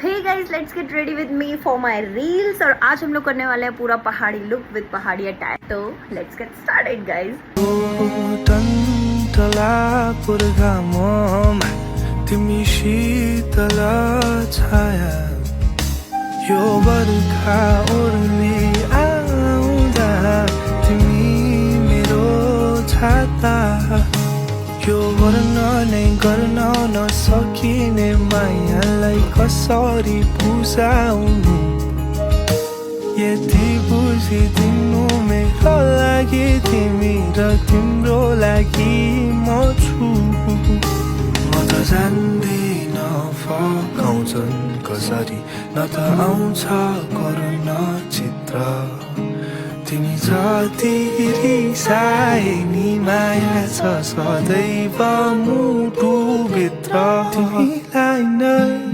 हे guys, let's get ready with me for my reels. और आज हम लोग करने वाले हैं पूरा पहाड़ी लुक विद पहाड़ी अटैक। तो लेट्स गेट स्टार्टेड गाइस। तिमी शीतल छाया यो बर्खा ओर्ली आउँदा तिमी मेरो छाता यो वर्णनै गर्न नसकिने मायालाई कसरी बुझाउनु यति बुझिदिनु मेरो लागि तिमी र तिम्रो लागि म छु म त जान्दिन फकाउँछन् कसरी न त आउँछ करुण चित्र तिमी जति रिसाए नि माया छ सदैव मुटुभित्र तिमीलाई नै